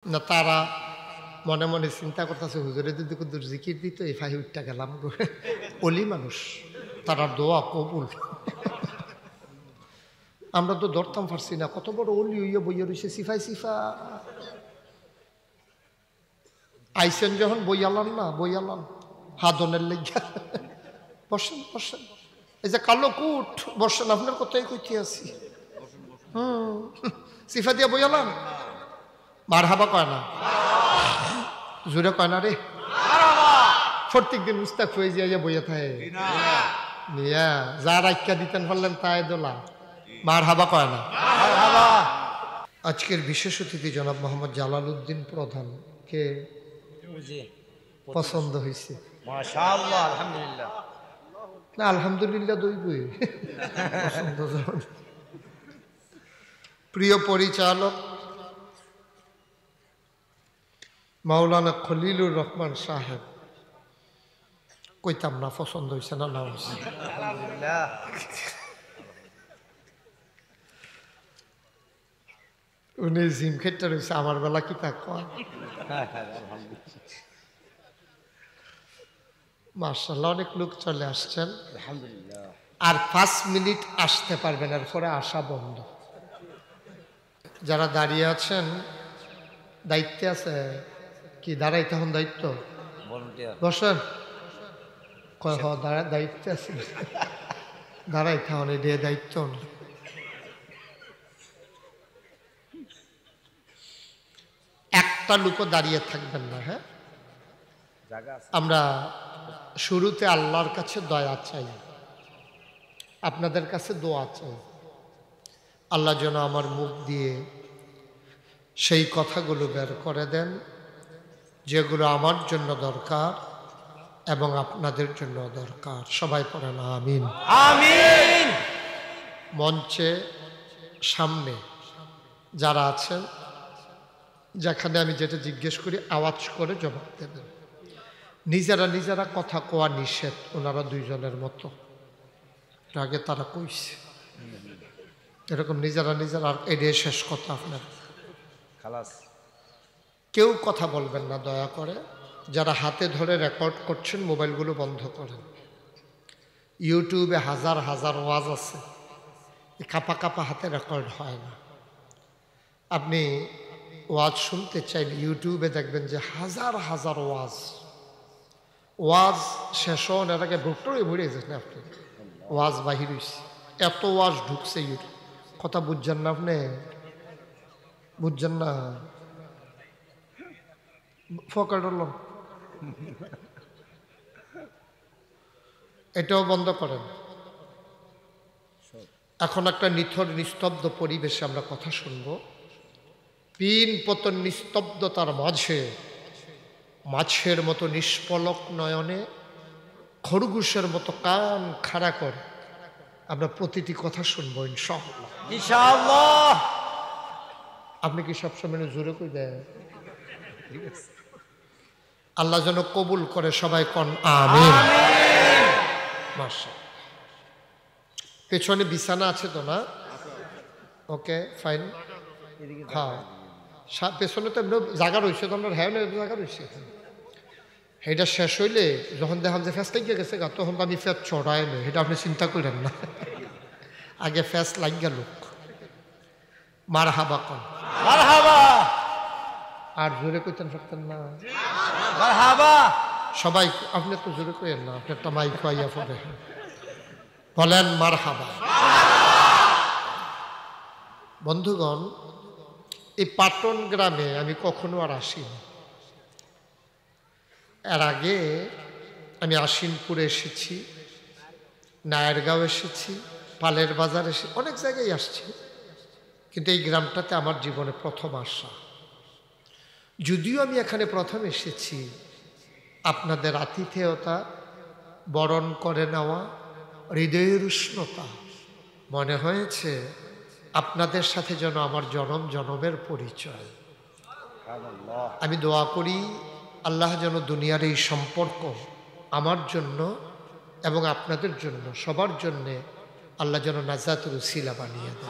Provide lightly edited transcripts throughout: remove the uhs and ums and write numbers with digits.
না তারা মনে মনে চিন্তা করতেছে হুজুরে যদি কুদুর জিকির দিত এই ফাহি উঠটা গেলাম গো অলি মানুষ তারা দোয়া কবুল। আমরা তো ধরতাম পারছি না কত বড় অলি হইয়া বইয়া রয়েছে সিফাই সিফা আইসেন যখন বইয়ালান না বইয়ালান হাদনের লেগা বসেন বসেন এই যে কালো কুট বসেন আপনার কথাই কইতে আছি সিফা দিয়া বইয়ালান মারহাবা কয় না জোরে কয় না রে প্রত্যেক দিন মুস্তাক হয়ে যাইয়া বইয়া থাকে নিয়া যার আখ্যা দিতেন পারলেন তাই দোলা মারহাবা কয় না। আজকের বিশেষ অতিথি জনাব মোহাম্মদ জালালউদ্দিন প্রধান কে পছন্দ হয়েছে মাশাআল্লাহ আলহামদুলিল্লাহ না আলহামদুলিল্লাহ দইবই পছন্দ। প্রিয় পরিচালক মাওলানা খলিলুর রহমান সাহেব কইতাম না পছন্দ হয়েছে না না হয়েছে আলহামদুলিল্লাহ উনি জিম খেটটা রয়েছে আমার বেলা কি তা কয় মার্শাল্লাহ অনেক লোক চলে আসছেন আলহামদুলিল্লাহ আর 5 মিনিট আসতে পারবেন এরপরে আসা বন্ধ। যারা দাঁড়িয়ে আছেন দায়িত্বে আছে কি দাঁড়াইতে হন দায়িত্ব ভলান্টিয়ার বসেন কয় হ দায়িত্বে আছে দাঁড়াইতে হন এই দায়িত্ব না। একটা লোকও দাঁড়িয়ে থাকবেন না। হ্যাঁ জায়গা আছে আমরা শুরুতে আল্লাহর কাছে দয়া চাই আপনাদের কাছে দোয়া চাই আল্লাহ যেন আমার মুখ দিয়ে সেই কথাগুলো বের করে দেন যেগুলো আমার জন্য দরকার এবং আপনাদের জন্য দরকার। সবাই পড়েন আমিন আমিন। মঞ্চে সামনে যারা আছেন যেখানে আমি যেটা জিজ্ঞেস করি আওয়াজ করে জবাব দেবেন। নিজেরা নিজেরা কথা কোয়া নিষেধ ওনারা দুইজনের মতো এর আগে তারা কইছে এরকম নিজেরা নিজেরা এড়িয়ে শেষ কথা আপনার খালাস কেউ কথা বলবেন না দয়া করে। যারা হাতে ধরে রেকর্ড করছেন মোবাইলগুলো বন্ধ করেন। ইউটিউবে হাজার হাজার ওয়াজ আছে কাপা কাপা হাতে রেকর্ড হয় না। আপনি ওয়াজ শুনতে চাইলে ইউটিউবে দেখবেন যে হাজার হাজার ওয়াজ শেষ হন এর আগে ডক্টরে ভরে গেছেন আপনি ওয়াজ বাহির হয়েছে এত ওয়াজ ঢুকছে ইউটিউব কথা বুঝছেন না আপনি বুঝছেন না ফকাডল এটাও বন্ধ করেন। এখন একটা নিথর নিস্তব্ধ পরিবেশে আমরা কথা শুনব। পিন পতন নিস্তব্ধতার মাঝে মাছের মতো নিষ্পলক নয়নে খরগোশের মতো কান খাড়া করে আমরা প্রতিটি কথা শুনবো ইনশাআল্লাহ ইনশাআল্লাহ। আপনি কি সবসময় জোরে কই দেন আল্লাহ যেন কবুল করে সবাই কন আমিন। মাশাআল্লাহ। পেছনে বিছানা আছে তো না ওকে ফাইন হ্যাঁ পেছনে তো এমনি জায়গা রয়েছে তো আমরা হ্যাঁ জায়গা রয়েছে এটা শেষ হইলে যখন দেখাম যে ফ্যাস লাগিয়ে গেছে গা তখন তো আমি ফ্যাস চড়াই নেই এটা আপনি চিন্তা করেন না আগে ফ্যাস লাগিয়া লোক মারহাবা কন মারহাবা আর জোরে কইতেন পারতেন না মারহাবা সবাই আপনি তো জোরে কইেন না আপনি একটা মাইক পাইয়া পড়ে বলেন মারহাবা। বন্ধুগণ এই পাটন গ্রামে আমি কখনো আর আসিনি। এর আগে আমি আশিনপুরে এসেছি নায়ারগাঁও এসেছি পালের বাজার এসেছি অনেক জায়গায় আসছি কিন্তু এই গ্রামটাতে আমার জীবনে প্রথম আসা। যদিও আমি এখানে প্রথম এসেছি আপনাদের আতিথেয়তা বরণ করে নেওয়া হৃদয়ের উষ্ণতা মনে হয়েছে আপনাদের সাথে যেন আমার জনম জনমের পরিচয়। আমি দোয়া করি আল্লাহ যেন দুনিয়ার এই সম্পর্ক আমার জন্য এবং আপনাদের জন্য সবার জন্যে আল্লাহ যেন নাজাতুল উসিলা বানিয়ে দেন।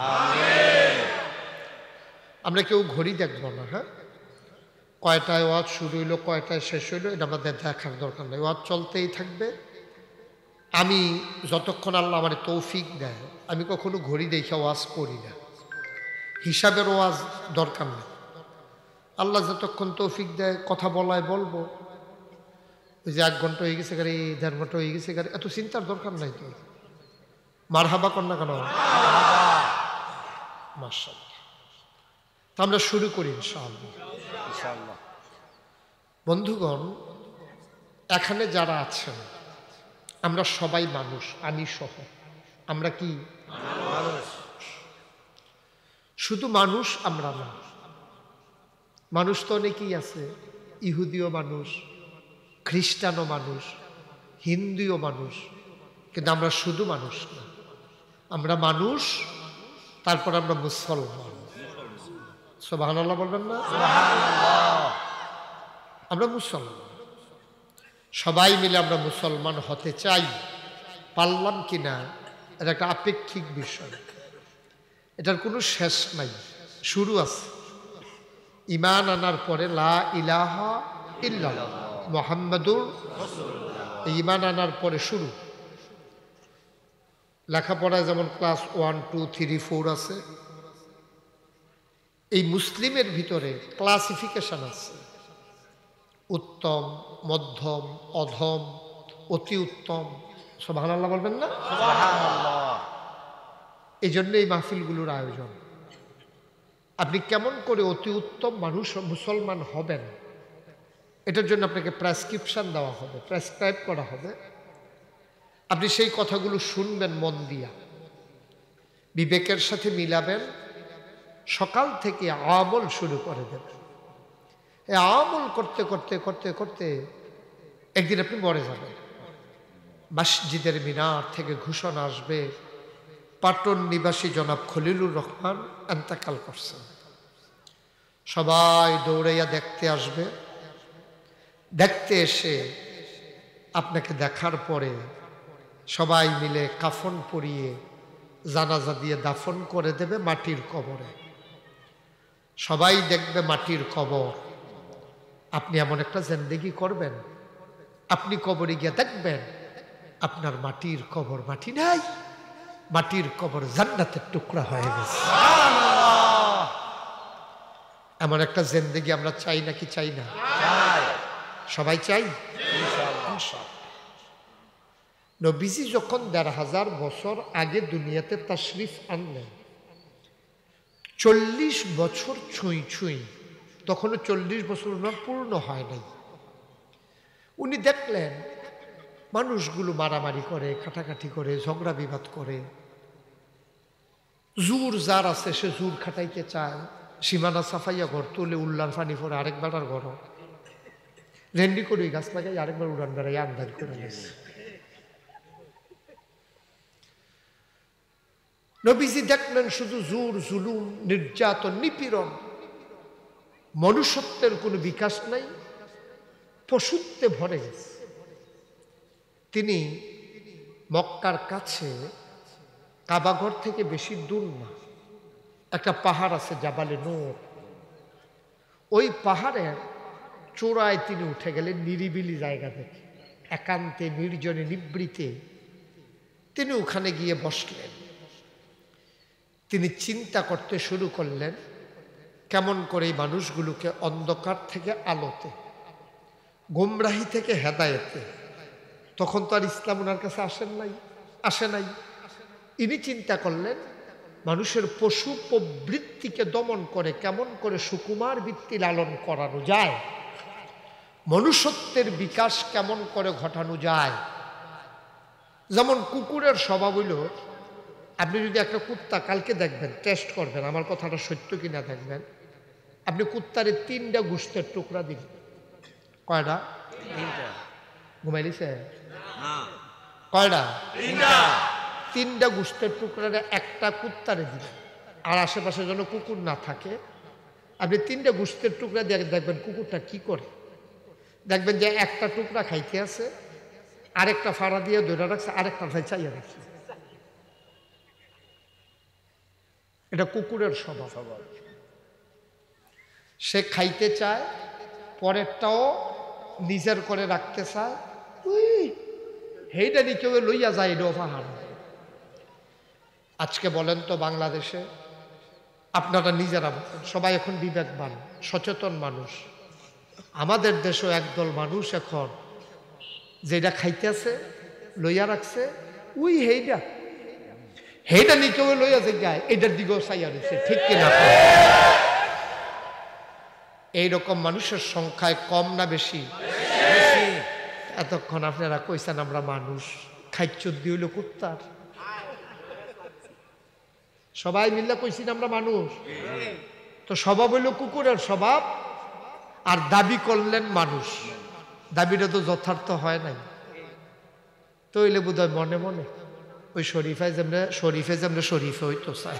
আমরা কেউ ঘড়ি দেখব না। হ্যাঁ কয়টায় ওয়াজ শুরু হইলো, কয়টায় শেষ হইলো, এটা আমাদের দেখার দরকার নেই। ওয়াজ চলতেই থাকবে। আমি যতক্ষণ আল্লাহ আমার তৌফিক দেয়, আমি কখনো ঘড়ি দেখে ওয়াজ করি না, হিসাবের ওয়াজ দরকার নেই। আল্লাহ যতক্ষণ তৌফিক দেয় কথা বলায় বলবো। ওই যে 1 ঘন্টা হয়ে গেছে গাড়ি, 1.5 ঘন্টা হয়ে গেছে গাড়ি, এত চিন্তার দরকার নাই তো। মারহাবা কর না কেন? মাশাআল্লাহ। তা আমরা শুরু করি ইনশাআল্লাহ। ইনশাআল্লাহ। বন্ধুগণ, এখানে যারা আছেন আমরা সবাই মানুষ, আমি সহ। আমরা কি মানুষ? শুধু মানুষ আমরা না, মানুষ তো অনেকেই আছে। ইহুদিও মানুষ, খ্রিস্টানও মানুষ, হিন্দুও মানুষ, কিন্তু আমরা শুধু মানুষ না, আমরা মানুষ, তারপর আমরা মুসলমান। সুবহানাল্লাহ বলবেন না? আমরা মুসলমান, সবাই মিলে আমরা মুসলমান হতে চাই। পারলাম কিনা এটা একটা আপেক্ষিক বিষয়, এটার কোনো শেষ নাই, শুরু আছে। ঈমান আনার পরে লা ইলাহা ইল্লাল্লাহ মুহাম্মাদুর রাসূলুল্লাহ, ঈমান আনার পরে শুরু। লেখাপড়ায় যেমন ক্লাস 1, 2, 3, 4 আছে, এই মুসলিমের ভিতরে ক্লাসিফিকেশন আছে, উত্তম, মধ্যম, অধম, অতি উত্তম। সুবহানাল্লাহ বলবেন না? সুবহানাল্লাহ। এই জন্য এই মাহফিলগুলোর আয়োজন। আপনি কেমন করে অতি উত্তম মানুষ মুসলমান হবেন, এটার জন্য আপনাকে প্রেসক্রিপশন দেওয়া হবে, প্রেসক্রাইব করা হবে। আপনি সেই কথাগুলো শুনবেন মন দিয়া, বিবেকের সাথে মিলাবেন, সকাল থেকে আমল শুরু করে দেবেন। এই আমল করতে করতে করতে করতে একদিন আপনি মরে যাবেন। মসজিদের মিনার থেকে ঘোষণা আসবে, পাটন নিবাসী জনাব খলিলুর রহমান ইন্তেকাল করছেন। সবাই দৌড়াইয়া দেখতে আসবে। দেখতে এসে আপনাকে দেখার পরে সবাই মিলে কাফন পরিয়ে জানাজা দিয়ে দাফন করে দেবে মাটির কবরে। সবাই দেখবে মাটির কবর। আপনি এমন একটা জিন্দেগি করবেন, আপনি কবরে গিয়ে দেখবেন আপনার মাটির কবর মাটি নাই, মাটির কবর জান্নাতের টুকরা হয়ে গেছে। এমন একটা জিন্দেগি আমরা চাই নাকি চাই না? সবাই চাই। নবীজি যখন ১৫০০ বছর আগে দুনিয়াতে তাশরিফ আনলেন, ৪০ বছর ছুঁই ছুঁই, তখনও ৪০ বছর ওনার পূর্ণ হয় নাই। উনি দেখলেন মানুষগুলো মারামারি করে, কাটাকাটি করে, ঝগড়া বিবাদ করে, জোর যার আছে সে জোর খাটাইতে চায়, সীমানা সাফাইয়া ঘর তুলে উল্লার পানি পরে আরেকবার আর ঘর রেন্ডি করে গাছ লাগাই আরেকবার উড়ান বেড়াই আন্দাজ করে গেছে। নবীজি দেখলেন শুধু জোর, জুলুম, নির্যাতন, নিপীড়ন, মনুষ্যত্বের কোনো বিকাশ নাই, পশুত্বে ভরে গেছে। তিনি মক্কার কাছে, কাবাঘর থেকে বেশি দূর না, একটা পাহাড় আছে জাবালে নূর, ওই পাহাড়ের চূড়ায় তিনি উঠে গেলেন নিরিবিলি জায়গা দেখে, একান্তে নির্জনে নিবৃতে তিনি ওখানে গিয়ে বসলেন। তিনি চিন্তা করতে শুরু করলেন কেমন করে এই মানুষগুলোকে অন্ধকার থেকে আলোতে, গোমরাহি থেকে হেদায়েতে, তখন তো আর ইসলাম ওনার কাছে আসে নাই। ইনি চিন্তা করলেন মানুষের পশু প্রবৃত্তিকে দমন করে কেমন করে সুকুমার বৃত্তি লালন করানো যায়, মনুষ্যত্বের বিকাশ কেমন করে ঘটানো যায়। যেমন কুকুরের স্বভাব হইল, আপনি যদি একটা কুত্তা কালকে দেখবেন, টেস্ট করবেন আমার কথাটা সত্য কিনা দেখবেন, আপনি কুত্তারে 3টা গোশতের টুকরা দিবেন। কয়টা? 3টা। ঘুমাইলিছে? কয়টা? 3টা গোশতের টুকরারে একটা কুত্তারে দিবেন, আর আশেপাশে যেন কুকুর না থাকে। আপনি 3টা গোশতের টুকরা দিয়ে দেখবেন কুকুরটা কি করে। দেখবেন যে একটা টুকরা খাইতে আছে, আরেকটা ফাড়া দিয়ে ধরে রাখছে, আরেকটা চাইয়া রাখছে। এটা কুকুরের স্বভাব। সে খাইতে চায়, পরেরটাও নিজের করে রাখতে চায়, উই হেইটা নি কেউ লইয়া যায়, এটাও পাহাড়। আজকে বলেন তো বাংলাদেশে, আপনারা নিজেরা বলেন, সবাই এখন বিবেকবান সচেতন মানুষ। আমাদের দেশও একদল মানুষ এখন যেটা খাইতেছে লইয়া রাখছে, উই হেইটা নি কেউ লইয়া যে গায়, এটার দিকেও চাইয়া রয়েছে, ঠিক কিনা? এইরকম মানুষের সংখ্যায় কম না বেশি? এতক্ষণ আপনারা কইছেন আমরা মানুষ, খাইচুদ্দি হইল কুত্তার। সবাই মিল্লা কইছি আমরা মানুষ, তো স্বভাব হইল কুকুরের স্বভাব, আর দাবি করলেন মানুষ। দাবিটা তো যথার্থ হয় নাই, তো হইলে বোধ হয় মনে মনে ওই শরীফে যেমন শরীফে হইতো চাই,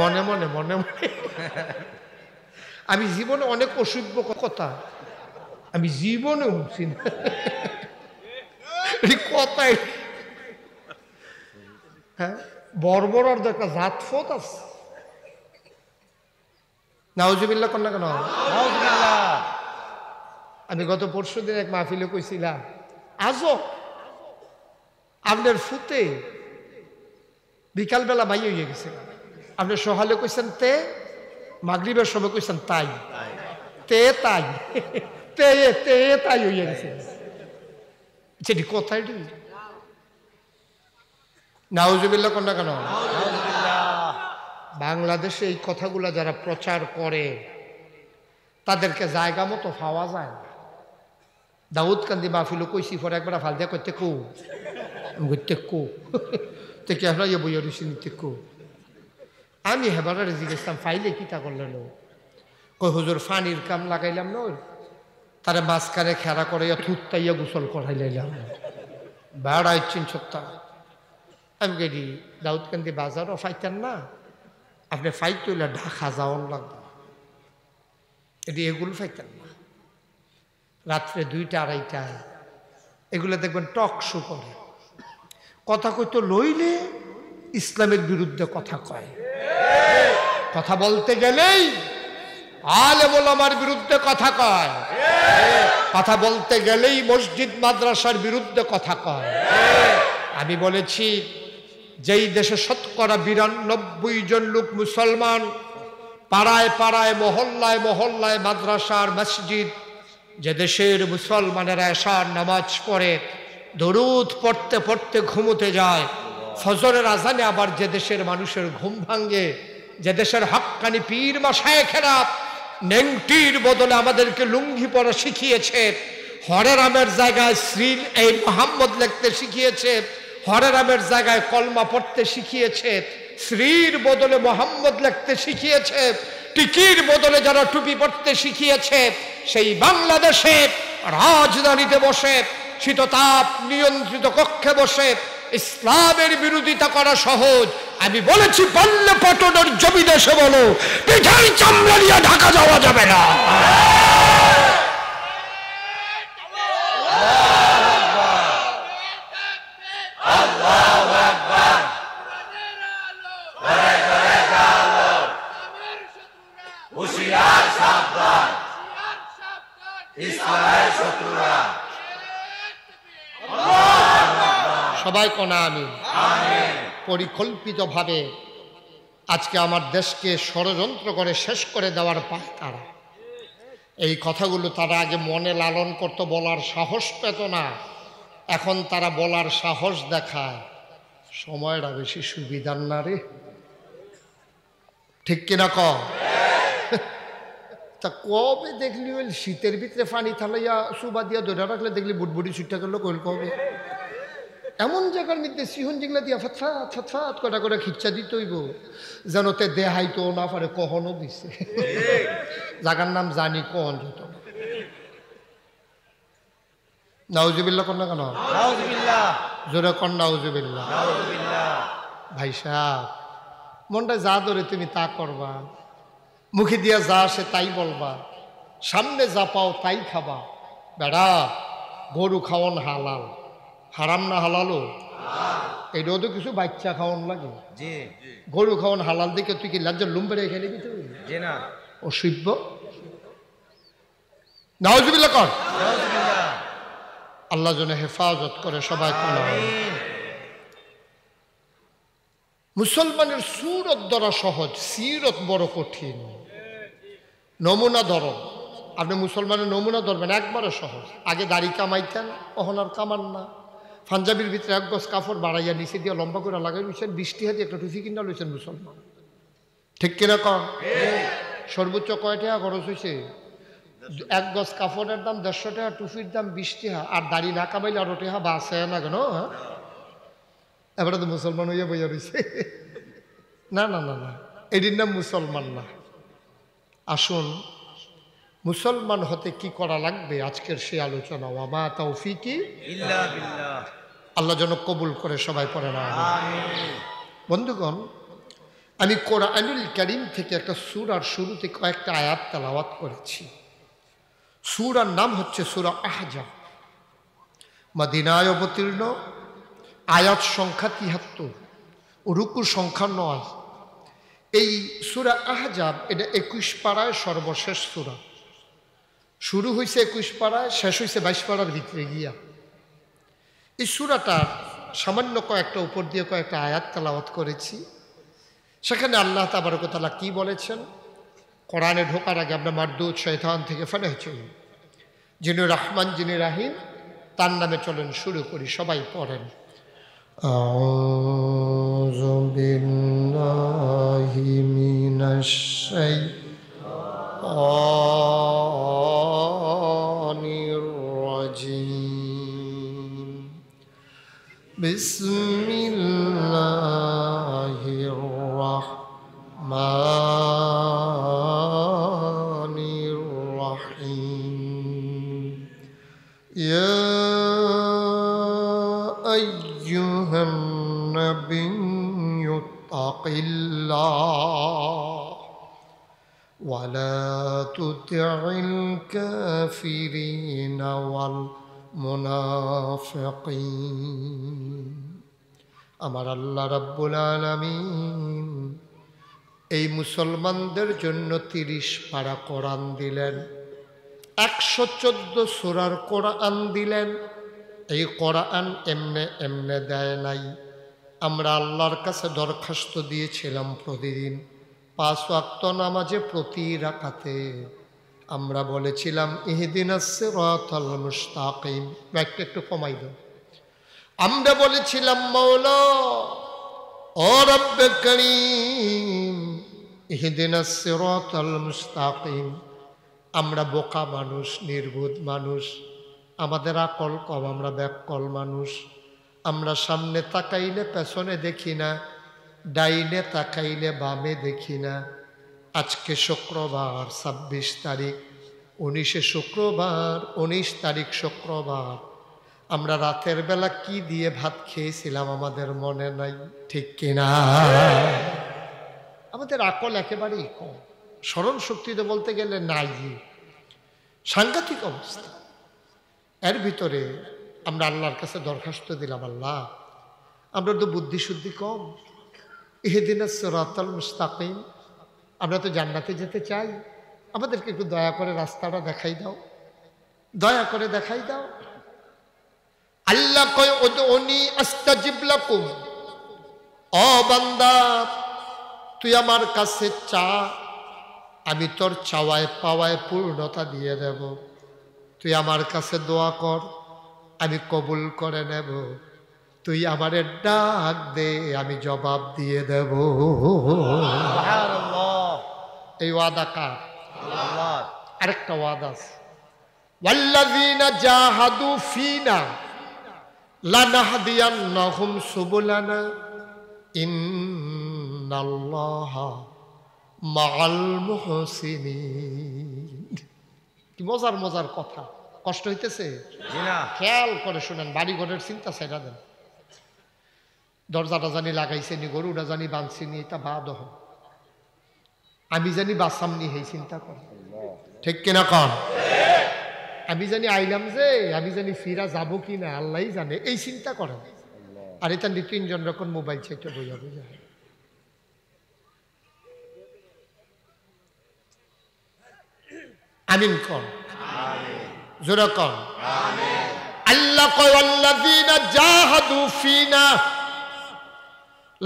মনে মনে মনে মনে। আমি জীবনে অনেক অসভ্য কথা আমি জীবনে শুনছি না, কথাই। হ্যাঁ, বর্বরার তো একটা জাতফত আছে। নাউজুবিল্লাহ কন্যা কেন? আমি গত পরশুদিন এক মাহফিলে কইছিলাম, আজও আপনার ফুতে বিকালবেলা মাই হইয়া গেছে। আপনি সকালে কইছেন তে, মাগরিবের সময় কইছেন তাই, তে তাই তে তে তাই হইয়া গেছে। সেটি কথাই নাউজুবিল্লাহ কন্যা কেন? বাংলাদেশে এই কথাগুলো যারা প্রচার করে তাদেরকে জায়গা মতো পাওয়া যায় না। দাউদ কান্দি মাহফিলও কইছি, পরে একবার ফাল দিয়া করতে কো করতে কো থেকে আমরা ইয়ে বইয়া রয়েছি নিতে কো। আমি হেবারে জিজ্ঞেসলাম ফাইলে কিতা করলেন? কই হুজুর ফানির কাম লাগাইলাম না, তারা মাঝখানে খেরা করে থুত্তাইয়া গোসল করাই লাইলাম, বেড়াই চিন সত্তা। আমি গেছি দাউদকান্দি বাজারও ফাইতেন না, আপনি ফাইতে হইলে ঢাকা যাওয়ার লাগবে, এটি এগুলো ফাইতেন না। রাত্রে 2টা 2:30টায় এগুলো দেখবেন টক শো করে, কথা কইতো লইলে ইসলামের বিরুদ্ধে কথা কয়, কথা বলতে গেলেই আলেম ওলামার বিরুদ্ধে কথা কয়, কথা বলতে গেলেই মসজিদ মাদ্রাসার বিরুদ্ধে কথা কয়। আমি বলেছি, যেই দেশে 92% জন লোক মুসলমান, পাড়ায় পাড়ায় মহল্লায় মহল্লায় মাদ্রাসার মসজিদ, যে দেশের মুসলমানেরা এশার নামাজ পড়ে দরুদ পড়তে পড়তে ঘুমোতে যায়, ফজরের আজানে আবার যে দেশের মানুষের ঘুম ভাঙ্গে, যে দেশের হক্কানি পীর মাশায়েখেরা নেংটির বদলে আমাদেরকে লুঙ্গি পরা শিখিয়েছে, হরে রামের জায়গায় এই মোহাম্মদ লিখতে শিখিয়েছে, হরে রামের জায়গায় কলমা পড়তে শিখিয়েছে, শ্রীর বদলে মোহাম্মদ লিখতে শিখিয়েছে, টিকির বদলে যারা টুপি পড়তে শিখিয়েছে, সেই বাংলাদেশে রাজধানীতে বসে শীততাপ নিয়ন্ত্রিত কক্ষে বসে ইসলামের বিরোধিতা করা সহজ। আমি বলেছি পাল্লে পটনের জমি দেশে বলো, পিঠার চামড়া নিয়ে ঢাকা যাওয়া যাবে না। সবাই কোনা আমি পরিকল্পিতভাবে আজকে আমার দেশকে ষড়যন্ত্র করে শেষ করে দেওয়ার পায় তারা। এই কথাগুলো তারা আগে মনে লালন করতো, বলার সাহস পেত না, এখন তারা বলার সাহস দেখায়। সময়টা বেশি সুবিধার না রে, ঠিক কিনা ক? তা কবে দেখলি ওই শীতের ভিতরে পানি থালাইয়া সুবা দিয়া ধরে রাখলে দেখলি বুটবুটি ছুটটা করলো কইল কবে এমন জায়গার মধ্যে সিহন জিংলা দিয়া ফাতফাত ফাতফাত কটা করে খিচ্চা দিতে হইব যেন তে দেহাইতো না পারে, কখনো দিছে জায়গার নাম জানি কখন যেত। নাউজুবিল্লাহ কন্যা কেন? জোরে কন নাউজুবিল্লাহ। ভাই সাহেব, মনটা যা ধরে তুমি তা করবা, মুখে দিয়া যা আসে তাই বলবা, সামনে যা পাও তাই খাবা। বেড়া, গরু খাওয়ান হালাল, হারাম না হালালও? এটাও তো কিছু বাচ্চা খাওয়ান লাগে। গরু খাওয়ান হালাল দেখে তুই কি লাজ্জার লুম্বের এখানে দিতে অসভ্য। নাউজুবিল্লাহ কর। নাউজুবিল্লাহ। আল্লাহ যেন হেফাজত করে সবাই। আমিন। মুসলমানের সুরত ধরা সহজ, সিরত বড় কঠিন। নমুনা ধরো, আপনি মুসলমানের নমুনা ধরবেন একবারে সহজ। আগে দাড়ি কামাইতেন, অহন আর কামান না। পাঞ্জাবির ভিতরে এক গজ কাপড় বাড়াইয়া নিচে দিয়ে লম্বা করে লাগাই লইছেন, 20 টাকা দিয়ে একটা টুফি কিনা লইছেন মুসলমান। ঠিক কিনা কন? সর্বোচ্চ কয় টাকা খরচ হয়েছে? এক গজ কাপড়ের দাম 150 টাকা, টুফির দাম 20 টাকা। আর দাড়ি না কামাইলে আরো টাকা বাঁচে না কেন? এবারে তো মুসলমান হইয়া বইয়া রয়েছে। না না না না, এটির নাম মুসলমান না। আসুন, মুসলমান হতে কি করা লাগবে আজকের সে আলোচনা। ওয়ামা তাওফিকি ইল্লা বিল্লাহ। আল্লাহ যেন কবুল করে সবাই পড়ে না। আমিন। বন্ধুগণ, আমি কোরআনুল কারীম থেকে একটা সূরার শুরুতে কয়েকটা আয়াত তেলাওয়াত করেছি। সূরার নাম হচ্ছে সূরা আহজাব। মদিনায় অবতীর্ণ, আয়াত সংখ্যা 73, রুকু সংখ্যা 9। এই সূরা আহজাব এটা 21 পাড়ায় সর্বশেষ সূরা। শুরু হয়েছে 21 পাড়ায়, শেষ হয়েছে 22 পাড়ার ভিতরে গিয়া। এই সূরাটার সামান্য কয়েকটা উপর দিয়ে কয়েকটা আয়াত তেলাওয়াত করেছি। সেখানে আল্লাহ তাবারক ওয়া তাআলা কি বলেছেন, কোরআনে ঢোকার আগে আমরা মারদুদ শয়তান থেকে ফানাহ চাই। যিনি রহমান, যিনি রাহিম, তার নামে চলেন শুরু করি। সবাই পড়েন। আউযু বিল্লাহি মিনাশ শাইতানির রাজীম। বিসমিল্লাহির রাহমানির রাহিম। ইয়া আইয়ুহান নাবিয়্যু তাকিল্লাহ ওয়া লা তুতি'ল কাফিরিনা ওয়াল মুনাফিকিন। আমার আল্লাহ রাব্বুল আলামিন এই মুসলমানদের জন্য 30 পারা কোরআন দিলেন, 114 সূরার কোরআন দিলেন। এই কোরআন এমনে এমনে দেয় নাই। আমরা আল্লাহর কাছে দরখাস্ত দিয়েছিলাম প্রতিদিন 5 ওয়াক্ত নামাজে প্রতি রাকাতে আমরা বলেছিলাম ইহদিনাস সিরাতাল মুস্তাকিম। একটু কমাই দাও। আমরা বলেছিলাম মাওলা ও রব্বে করিম ইহদিনাস সিরাতাল মুস্তাকিম। আমরা বোকা মানুষ, নির্বোধ মানুষ, আমাদের আকল কম, আমরা ব্যাকল মানুষ। আমরা সামনে তাকাইলে পেছনে দেখি না, ডাইনে তাকাইলে বামে দেখি না। আজকে শুক্রবার 26 তারিখ, 19 শুক্রবার, 19 তারিখ শুক্রবার। আমরা রাতের বেলা কি দিয়ে ভাত খেয়েছিলাম আমাদের মনে নাই, ঠিক কিনা? আমাদের আকল একেবারেই কম, স্মরণ শক্তিতে বলতে গেলে নাই, সাংঘাতিক অবস্থা। এর ভিতরে আমরা আল্লাহর কাছে দরখাস্ত দিলাম, আল্লাহ আমরা তো বুদ্ধি শুদ্ধি কম, ইহদিনাস সিরাতাল মুস্তাকিম, আমরা তো জান্নাতে যেতে চাই, আমাদেরকে একটু দয়া করে রাস্তাটা দেখাই দাও, দয়া করে দেখাই দাও। আল্লাহ কয় উদউনি আস্তাজিব লাকুম, ও বান্দা তুই আমার কাছে চা, আমি তোর চাওয়ায় পাওয়ায় পূর্ণতা দিয়ে দেব। তুই আমার কাছে দোয়া কর, আমি কবুল করে নেব। তুই আমারে ডাক দে, আমি জবাব দিয়ে দেব। সুবহানাল্লাহ। এই ওয়াদা কার? আল্লাহ। আরেকটা ওয়াদা আছে, ওয়াল্লাযীনা জাহাদু ফীনা লানাহদিয়ান্নাহুম সুবুলানা ইন্নাল্লাহা মাআল মুহসিনিন। কি মজার মজার কথা, কষ্ট হইতেছে? জি না। খেয়াল করে শুনেন, বাড়ি ঘরের চিন্তা ছেড়া দেন। দরজাটা জানি লাগাইছে নি, গরুটা জানি বাঁধছি নি, এটা বাদ হ। আমি জানি বাসাম নি, এই চিন্তা কর, ঠিক কিনা কন? আমি জানি আইলাম যে, আমি জানি ফিরা যাবো কিনা আল্লাহ জানে, এই চিন্তা করেন। আর এটা 2-3 জন রকম মোবাইল চেয়ে বোঝা বোঝা। আমিন কন। জোরে কন আমিন। আল্লাহ কয় আল্লাযীনা জাহাদু ফিনা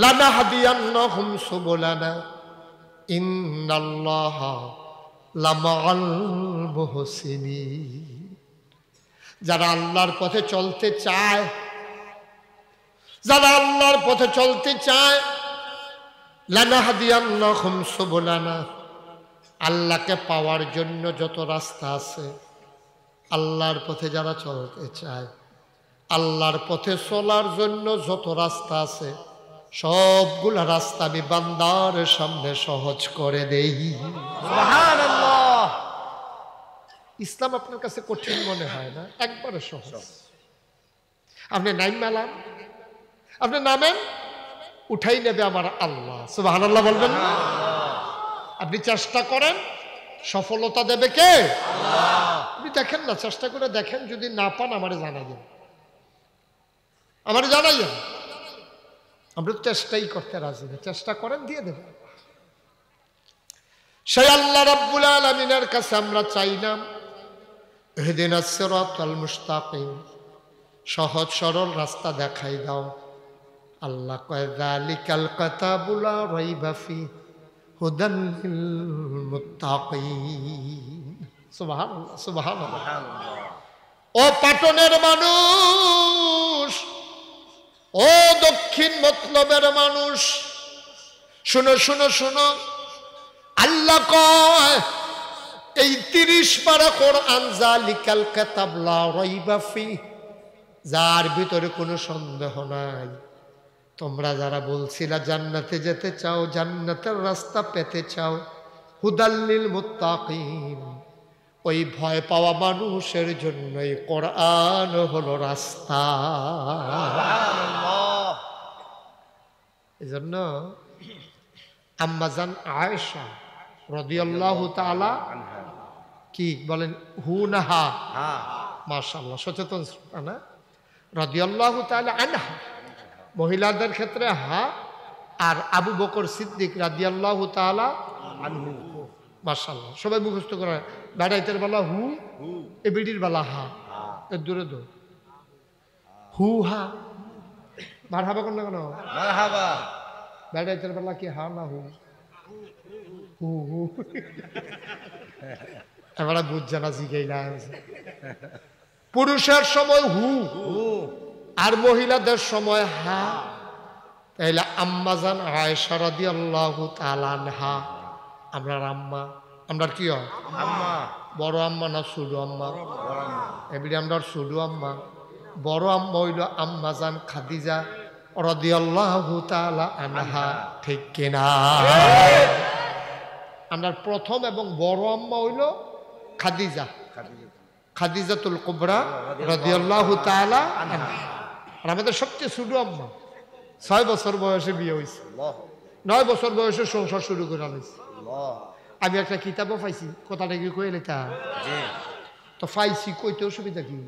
লানাহদিয়ান্নাহুম সুবুলানা ইন্নাল্লাহা লামাআল মুহসিনিন। যারা আল্লাহর পথে চলতে চায়, যারা আল্লাহর পথে চলতে চায়, লানাহদিয়ান্নাহুম সুবুলানা, আল্লাহকে পাওয়ার জন্য যত রাস্তা আছে, আল্লাহর পথে যারা চলতে চায়, আল্লাহর পথে চলার জন্য যত রাস্তা আছে, সবগুলা রাস্তা আমি বান্দার সামনে সহজ করে দেই। সুবহানাল্লাহ। ইসলাম আপনার কাছে কঠিন মনে হয় না? একবারে সহজ। আপনি নাইম মেলান, আপনি নামেন, উঠাই নেবে আমার আল্লাহ। সুবহানাল্লাহ বলবেন না? আপনি চেষ্টা করেন, সফলতা দেবে কে? আল্লাহ। আপনি দেখেন না, চেষ্টা করে দেখেন, যদি না পান আমারে জানাইয়েন, আমারে জানাইয়েন। আমরা চেষ্টাই করতে রাজি না, চেষ্টা করেন, দিয়ে দেবেন। সেই আল্লাহ রাব্বুল আলামিনের কাছে আমরা চাইলাম ইহদিনাস সিরাতাল মুস্তাকিম, সহজ সরল রাস্তা দেখাই দাও। আল্লাহ কয় যালিকাল কিতাবু লা রাইবা ফিহি হুদাল লিল মুত্তাকিন। সুবহানাল্লাহ, সুবহানাল্লাহ। ও পাটনের মানুষ, ও দক্ষিণ মতলবের মানুষ, শুনো শুনো শুনো, আল্লাহ কয় এই 30 পারা কোরআন, যালিকাল কিতাব লা রাইবা ফিহি, যার ভিতরে কোনো সন্দেহ নাই। তোমরা যারা বলছিলা জান্নাতে যেতে চাও, জান্নাতের রাস্তা পেতে চাও, হুদাল লিল মুত্তাকিন, ওই ভয় পাওয়া মানুষের জন্যই কোরআন হলো রাস্তা। এই জন্য আম্মাজান আয়েশা রাদিয়াল্লাহু তাআলা কি বলেন, হু না হা? মাশাআল্লাহ, সচেতন না? রাদিয়াল্লাহু তাআলা আনহা, মহিলাদের ক্ষেত্রে হা, আর আবু বকর সিদ্দিক রাদিয়াল্লাহু তাআলা আনহু। মাশাআল্লাহ, সবাই মুখস্থ করে। বেড়াইতের বেলা হু, এ বিড়ির বেলা হা, এর দূরে দূর হু হা। মারহাবা কোন না কেন? মারহাবা। বেড়াইতের বেলা কি হা না হু? হু হু। এবার বুঝছে না, জিগাই না। পুরুষের সময় হু, আর মহিলাদের সময় হা। তাইলে আম্মাজান আয়েশা রাদিয়াল্লাহু তাআলা আনহা, আমরা আম্মা, আমরা কি হয়? আম্মা। বড় আম্মা না ছোট আম্মা? এবারে আমরা ছোট আম্মা। বড় আম্মা হইল আম্মাজান খাদিজা রাদিয়াল্লাহু তাআলা আনহা, ঠিক কিনা? আমরা প্রথম এবং বড় আম্মা হইল খাদিজা, খাদিজাতুল কুবরা রাদিয়াল্লাহু তাআলা আনহা। আর আমাদের সবচেয়ে ছোট আম্মা 6 বছর বয়সে বিয়ে হয়েছে, 9 বছর বয়সে সংসার শুরু করে আনিছে। আমি একটা কিতাবও পাইছি, কথাটা কি কইলে তা তো পাইছি, কইতে অসুবিধা কি?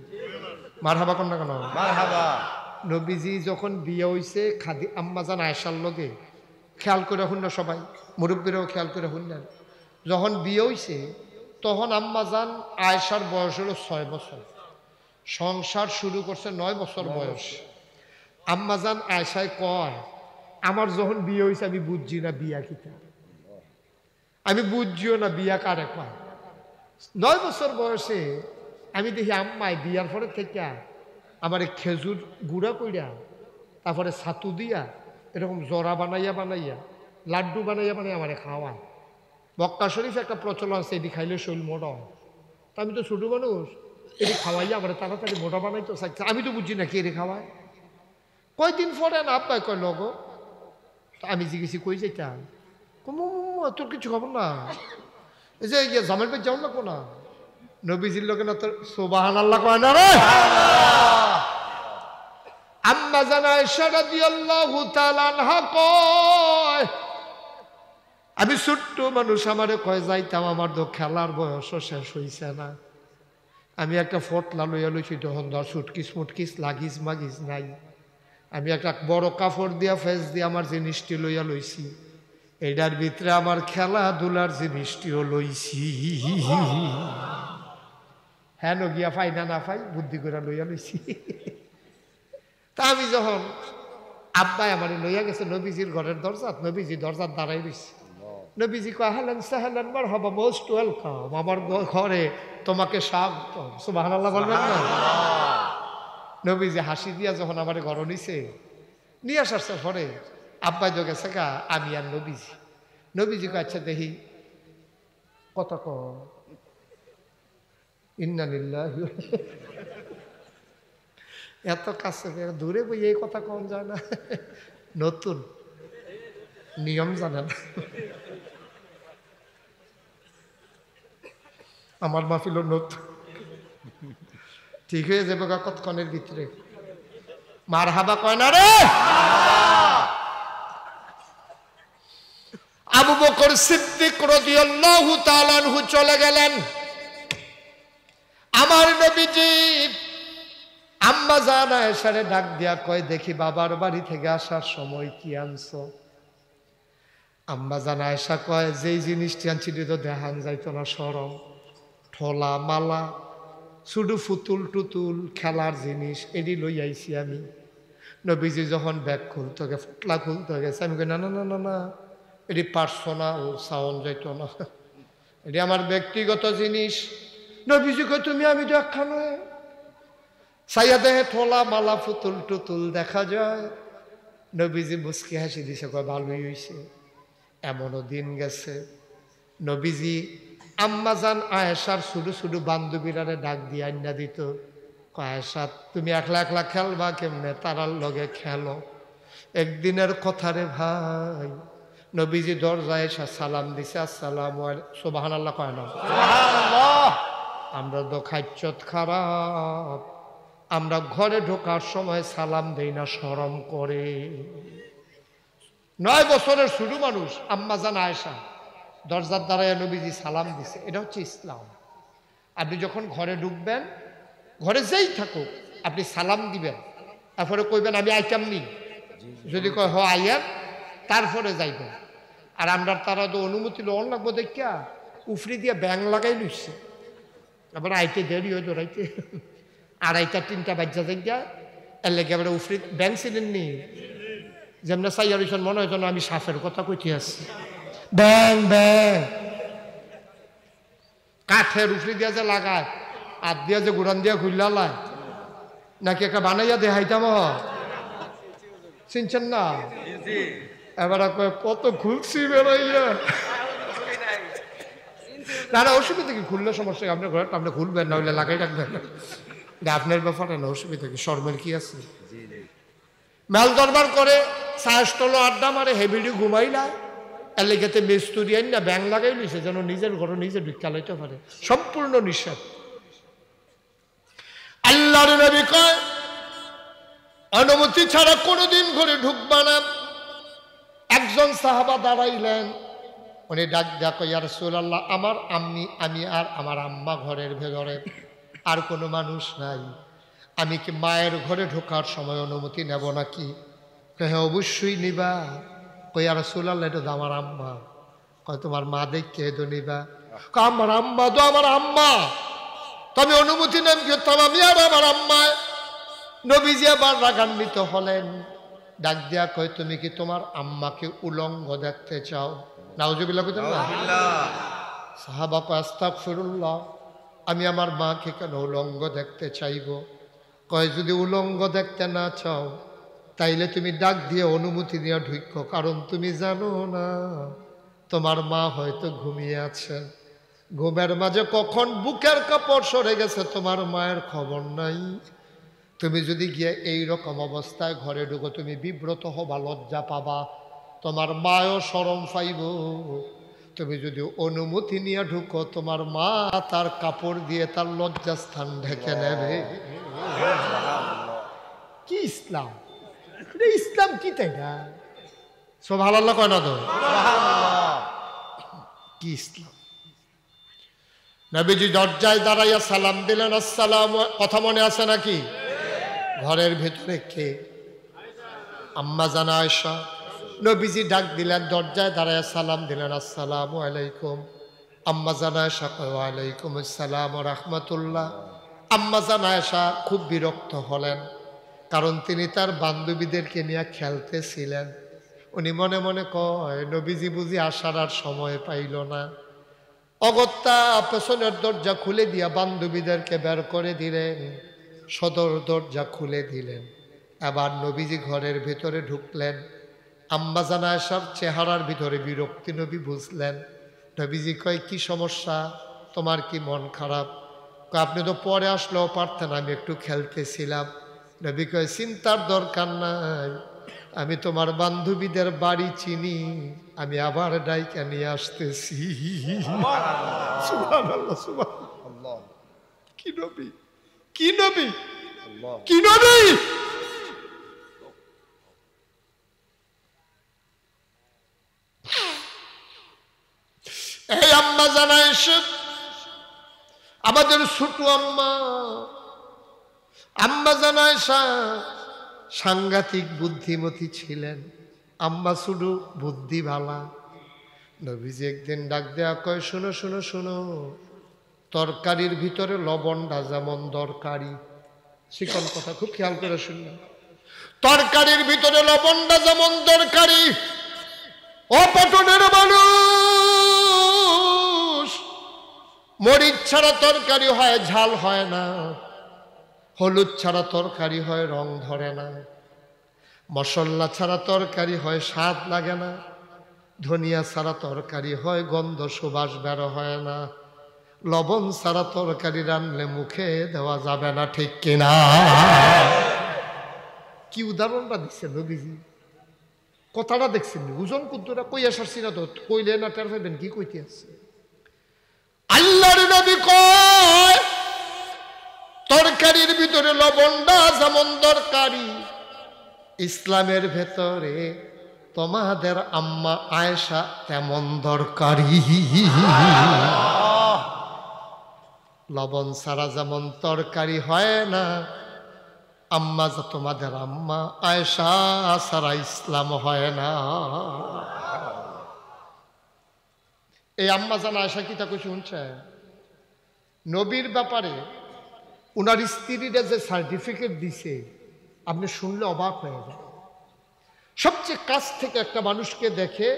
মারহাবা কোন না কেন? মারহাবা। নবীজি যখন বিয়ে হইছে খাদি আম্মাজান আয়েশার লগে, খেয়াল করে শুন না সবাই, মুরব্বীরাও খেয়াল করে শুনলেন, যখন বিয়ে হইছে তখন আম্মাজান আয়েশার বয়স হলো 6 বছর, সংসার শুরু করছে 9 বছর বয়স। আম্মাজান আয়েশায় কয়, আমার যখন বিয়ে হইছে আমি বুঝছি না বিয়া কিতা, আমি বুঝছিও না বিয়া কারে কয়। 9 বছর বয়সে আমি দেখি আম্মায় বিয়ার পরে থেকে আমার খেজুর গুঁড়া কইরা, তারপরে ছাতু দিয়া এরকম জরা বানাইয়া বানাইয়া, লাড্ডু বানাইয়া বানাইয়া আমার খাওয়ায়। মক্কা শরীফ একটা প্রচলন আছে, এটি খাইলে শরীর মোটা হয়। তা আমি তো ছোটো মানুষ, এটি খাওয়াইয়া আমার তাড়াতাড়ি মোটা বানাইতো চাইছে। আমি তো বুঝছি না কি এটি খাওয়ায়। কয়দিন পরে না আব্বাই কয় লগ, আমি জিজ্ঞেসি কই যাইতাম, তোর কিছু খবর না, এই যে জামাই ভাই যাও লাগবো না, নবীজির লোকে না তোর সুবহানাল্লাহ কয় না রে। আম্মা জানা আয়েশা রাদিয়াল্লাহু তাআলা আনহা কয়, আমি ছোট্ট মানুষ, আমারে কয় যাইতাম, আমার তো খেলার বয়সও শেষ হইছে না, আমি একটা ফটলা লইয়া লইছি, তখন ধর সুটকিস মুটকিস লাগিস মাগিস নাই, আমি একটা বড় কাপড় দিয়া ফেস দিয়ে আমার জিনিসটি লইয়া লইছি, এটার ভিতরে আমার খেলাধুলার জিনিসটিও লইছি। হ্যাঁ গিয়া পাই না পাই বুদ্ধি করে লইয়া লইছি। তা আমি যখন আব্বাই আমার লইয়া গেছে নবীজির ঘরের দরজাত, নবীজি দরজার দাঁড়াই রইছে। নবীজি কয় আহলান সাহলান মারহাবা, মোস্ট ওয়েলকাম, আমার ঘরে তোমাকে স্বাগতম। সুবহানাল্লাহ বলবেন না? নবীজি হাসি দিয়া যখন আমার ঘর নিয়ে আসার পরে আব্বাই তো গেছে গা, আমি আর নবীজি। নবীজি কয় আচ্ছা দেখি কত ক ইন্না লিল্লাহি, এত কাছে দূরে বই এই কথা কম যায় না, নতুন নিয়ম জানে না। আমার মাহফিল নতুন, ঠিক হয়ে যাবে কতক্ষণের ভিতরে। মার হাবা কয় না রে। আবু বকর সিদ্দিক রাদিয়াল্লাহু তাআলা আনহু চলে গেলেন। আমার নবীজি আম্মা জান আয়েশারে ডাক দিয়া কয় দেখি বাবার বাড়ি থেকে আসার সময় কি আনছো? আম্মা জান আয়েশা কয় যেই জিনিসটি আনছি তো দেখান যাইতো না, সরম ঠোলা মালা শুধু ফুতুল টুতুল খেলার জিনিস এটি লই আইছি আমি। নবীজি যখন ব্যাগ খুলতে গে ফুটলা খুলতে গেছে, আমি কই না না না না না, এটি পার্সোনাল সাউন্ড যাইতো না, এটি আমার ব্যক্তিগত জিনিস। নবীজি কই তুমি আমি তো একখানে সাইয়া দেহে ঠোলা মালা ফুতুল টুতুল দেখা যায়। নবীজি মুস্কি হাসি দিছে, কয় ভালোই হইছে। এমনও দিন গেছে নবীজি আম্মা জান আয়েশার শুধু শুধু বান্ধবীরারে ডাক দিয়ে আন্না দিত, আয়েশা তুমি একলা একলা খেলবা কেমনে, তারার লগে খেলো। একদিনের কথা রে ভাই, নবীজি দরজায় এসে সালাম দিছে, আসসালামু আলাইকুম। সুবহানাল্লাহ কয় না? সুবহানাল্লাহ। আমরা তো খাইচ্ছত খারাপ, আমরা ঘরে ঢোকার সময় সালাম দেই না, শরম করে। 9 বছরের শুরু মানুষ আম্মা জান আয়েশা দরজার দ্বারায় নবীজি সালাম দিছে। এটা হচ্ছে ইসলাম। আপনি যখন ঘরে ঢুকবেন, ঘরে যেই থাকুক আপনি সালাম দিবেন, তারপরে কইবেন আমি আইতাম নি, যদি কয় হ আইয়াম, তারপরে যাইবেন। আর আমরা তারা তো অনুমতি লোন লাগবো দেখিয়া উফরি দিয়ে ব্যাং লাগাই লইছে, আবার আইতে দেরি হয়ে দৌড়াইতে 2:30-3টা বাজ্যা যাইয়া এর লেগে আবার উফরি ব্যাং ছিলেন নি, যেমন সাইয়ারিশন মনে হয় যেন আমি সাফের কথা কইতে আছি। ব্যাং ব্যাং কাঠের উফরি দিয়া যে লাগায়, হাত দিয়া যে গুড়ান দিয়া খুললা লায়, নাকি একটা বানাইয়া দেখাইতাম, চিনছেন না? এবার কত খুলছি বেড়াইয়া, না না অসুবিধা কি, খুললে সমস্যা, আপনার ঘরে আপনি খুলবেন না হইলে লাগাই রাখবেন, আপনার ব্যাপারে না, অসুবিধা কি, শর্মের কি আছে? মেল দরবার করে সাহস্তল আড্ডা মারে হেবিডি ঘুমাইলা, এর লেগেতে মেস্তুরি আইন না ব্যাং লাগাই নিছে যেন নিজের ঘরে নিজে ঢুকা লাইতে পারে, সম্পূর্ণ নিষেধ। আল্লাহর নবী কয় অনুমতি ছাড়া কোনোদিন ঘরে ঢুকবা না। একজন সাহাবা দাঁড়াইলেন, উনি ডাক ডাক ইয়া রাসূলুল্লাহ, আমার আমি আর আমার আম্মা ঘরের ভেতরে, আর কোনো মানুষ নাই, আমি কি মায়ের ঘরে ঢোকার সময় অনুমতি নেব নাকি? হ্যাঁ অবশ্যই নিবা। কই ইয়া রাসূলুল্লাহ এটা তো আমার আম্মা। কয় তোমার মা দেখে তো নিবা? আমার আম্মা তো আমার আম্মা, তো আমি অনুমতি নেব করতাম আমি আর আমার আম্মায়। নবীজি আবার রাগান্বিত হলেন, ডাক দিয়া কয় তুমি কি তোমার আম্মাকে উলঙ্গ দেখতে চাও? নাউজুবিল্লাহ কইতেন না? সাহাবা কয় আস্তাগফিরুল্লাহ, আমি আমার মাকে কেন উলঙ্গ দেখতে চাইব? কয় যদি উলঙ্গ দেখতে না চাও তাইলে তুমি ডাক দিয়ে অনুমতি নিয়ে ঢুকো, কারণ তুমি জানো না তোমার মা হয়তো ঘুমিয়ে আছে, ঘুমের মাঝে কখন বুকের কাপড় সরে গেছে তোমার মায়ের খবর নাই। তুমি যদি গিয়ে এইরকম অবস্থায় ঘরে ঢুকো তুমি বিব্রত হবা, লজ্জা পাবা, তোমার মায়ও শরম পাইব। তুমি যদি অনুমতি নিয়ে ঢুকো তোমার মা তার কাপড় দিয়ে তার লজ্জাস্থান ঢেকে নেবে। কি ইসলাম? ইসলাম কি তাই না? সুবহানাল্লাহ কয় না তো? কি ইসলাম? নবীজি দরজায় দাঁড়াইয়া সালাম দিলেন, আসসালামু, কথা মনে আছে নাকি? ঘরের ভেতরে কে? আম্মা জান আয়েশা। নবীজি ডাক দিলেন, দরজায় দাঁড়াইয়া সালাম দিলেন, আসসালামু আলাইকুম। আম্মা জান আয়েশা কয় ওয়ালাইকুম আসসালাম ওয়া রাহমাতুল্লাহ। আম্মা জান আয়েশা খুব বিরক্ত হলেন, কারণ তিনি তার বান্ধবীদেরকে নিয়ে খেলতেছিলেন। উনি মনে মনে কয় নবীজি বুঝি আসার আর সময় পাইল না। অগত্যা পেছনের দরজা খুলে দিয়া বান্ধবীদেরকে বের করে দিলেন, সদর দরজা খুলে দিলেন। এবার নবীজি ঘরের ভিতরে ঢুকলেন। আম্মা জান আয়েশার চেহারার ভিতরে বিরক্তি নবী বুঝলেন। নবীজি কয় কি সমস্যা, তোমার কি মন খারাপ? কয় আপনি তো পরে আসলেও পারতেন, আমি একটু খেলতেছিলাম। নবী কয় চিন্তার দরকার নাই, আমি তোমার বান্ধবীদের বাড়ি চিনি, আমি আবার ডাইকা নিয়ে আসতেছি। সুবহানাল্লাহ, সুবহানাল্লাহ। কি নবী, কি নবী, কি নবী! এই আম্মা জান আয়েশা, আমাদের ছোট আম্মা, আম্মা জান আয়েশা সাংঘাতিক বুদ্ধিমতী ছিলেন। আম্মা শুধু বুদ্ধি ভালা। নবীজি একদিন ডাক দেয়া কয় শুনো শুনো শুনো, তরকারির ভিতরে লবণটা যেমন দরকারি, শিকন কথা খুব খেয়াল করে শুনবেন, তরকারির ভিতরে লবণটা যেমন দরকারি, অপটনের মানুষ মরিচ ছাড়া তরকারি হয় ঝাল হয় না, হলুদ ছাড়া তরকারি হয় রং ধরে না, মশলা ছাড়া তরকারি হয় স্বাদ লাগে না, ধনিয়া ছাড়া তরকারি হয় গন্ধ সুবাস বের হয় না, লবণ ছাড়া তরকারি রান্নলে মুখে দেওয়া যাবে না, ঠিক কিনা? কি উদাহরণটা দিচ্ছেন নবীজি, কথাটা দেখছেন ওজন কুদ্দুরা কই আসারছি না তো, কইলে না টের পাইবেন কি কইতে আছে। আল্লাহর নবী কয় তরকারির ভিতরে লবণটা যেমন দরকারি, ইসলামের ভেতরে তোমাদের আম্মা আয়েশা তেমন দরকারি। লবণ ছাড়া যেমন তরকারি হয় না, আম্মা তোমাদের আম্মা আয়েশা ছাড়া ইসলাম হয় না। এই আম্মা জান আয়েশা কি তা কিছু শুনছে? নবীর ব্যাপারে উনার স্ত্রীরা যে সার্টিফিকেট দিছে আপনি শুনলে অবাক হয়ে যান। সবচেয়ে কাছ থেকে একটা মানুষকে দেখে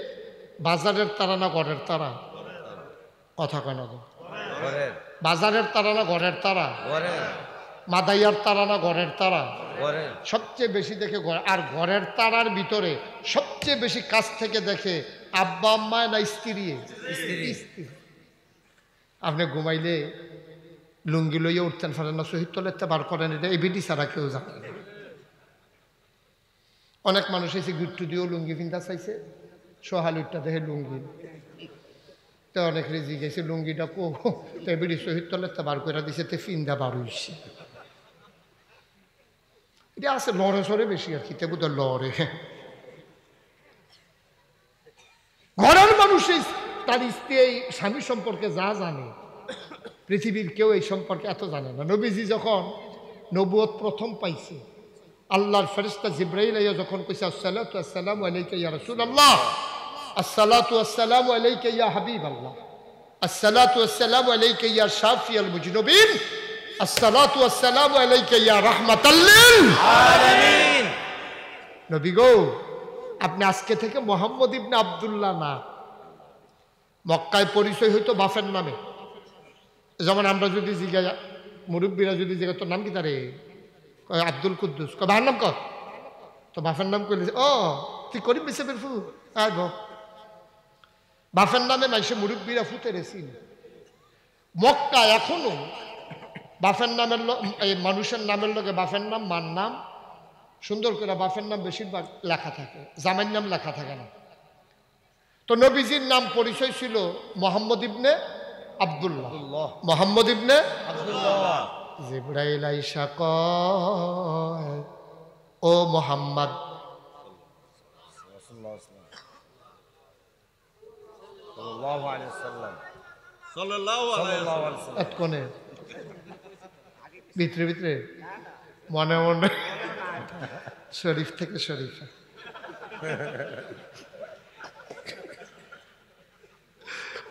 বাজারের তারা না ঘরের তারা, কথা কেন, বাজারের তারা না ঘরের তারা, মাদাইয়ার তারা না ঘরের তারা, সবচেয়ে বেশি দেখে ঘর। আর ঘরের তারার ভিতরে সবচেয়ে বেশি কাছ থেকে দেখে আব্বা আম্মা না স্ত্রী? স্ত্রী। আপনি ঘুমাইলে লুঙ্গি লইয়া উঠতেন পারেন না, শহীদ তলেতে বার করেন, এটা এই বিটি ছাড়া কেউ জানে না। অনেক মানুষ এসে গুট্টু দিয়েও লুঙ্গি পিন্ধা চাইছে, সোহালুরটা দেখে লুঙ্গি, তো অনেক রেজি গেছে লুঙ্গিটা কো, তো বিড়ি শহীদ তলেতে বার করে দিছে, তে ফিন্দা বার হইছে। এটা আছে লড়ে সরে বেশি আর কি, তে বোধ লড়ে। ঘরের মানুষ তার স্ত্রী এই স্বামী সম্পর্কে যা জানে পৃথিবীর কেউ এই সম্পর্কে এত জানে না। নবীজি যখন নবুয়ত প্রথম পাইছে, আল্লাহর ফেরেশতা জিবরাইল আইয়া যখন কইছে আসসালাতু আসসালামু আলাইকা ইয়া রাসূলুল্লাহ, আসসালাতু আসসালামু আলাইকা ইয়া হাবিবাল্লাহ, আসসালাতু আসসালামু আলাইকা ইয়া শাফিয়াল মুজনুবিন, আসসালাতু আসসালামু আলাইকা ইয়া রাহমাতাল লিল আলামিন। নবী গো, আপনি আজকে থেকে মুহাম্মদ ইবনে আব্দুল্লাহ না, মক্কায় পরিচয় হইতো বাপের নামে। যেমন আমরা যদি জিজ্ঞা, মুরব্বীরা যদি জিজ্ঞা তোর নাম কি, তারে আব্দুল কুদ্দুস, বাবার নাম কর, তো বাপের নাম করলে ও তুই করিম বিসেবের ফু আয় ব, বাপের নামে মাইসে মুরব্বীরা ফুতে রেছিল। মক্কা এখনো বাপের নামের এই মানুষের নামের লগে বাপের নাম, মার নাম, সুন্দর করে বাপের নাম বেশিরভাগ লেখা থাকে, জামাইয়ের নাম লেখা থাকে না। তো নবীজির নাম পরিচয় ছিল মোহাম্মদ ইবনে আব্দুল্লাহ, মোহাম্মদ ইবনে আব্দুল্লাহ। জিবরাইল আইসা কয় ও মোহাম্মদ, কোনে ভিতরে ভিতরে মনে মনে শরীফ থেকে শরীফ,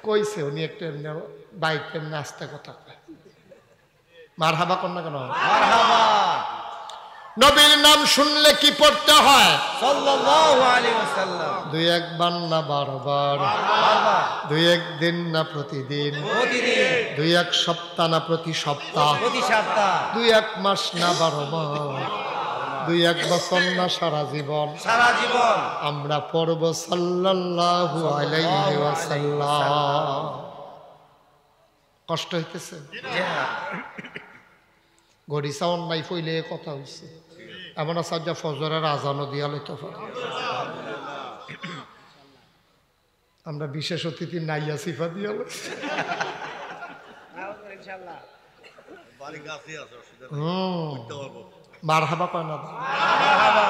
কইছে উনি একটু এমনি বাইক এমনি আস্তে কথা কয় মারহাবা কর না কেন মারহাবা নবীর নাম শুনলে কি পড়তে হয় সাল্লাল্লাহু আলাইহি ওয়াসাল্লাম দুই একবার না বারবার বারবার দুই এক দিন না প্রতিদিন প্রতিদিন দুই এক সপ্তাহ না প্রতি সপ্তাহ প্রতি সপ্তাহ দুই এক মাস না 12 মাস দুই এক বছর না সারা জীবন সারা জীবন আমরা পড়ব সাল্লাল্লাহু আলাইহি ওয়াসাল্লাম কষ্ট হইতেছে জি হ্যাঁ গড়ি সাউন্ড নাই ফইলে কথা হইছে এমন আছে যে ফজরের আজানও দিয়া লইতে পারে আমরা বিশেষ অতিথি নাইয়া সিফা দিয়া লইছি মারহাবা কয় না মারহাবা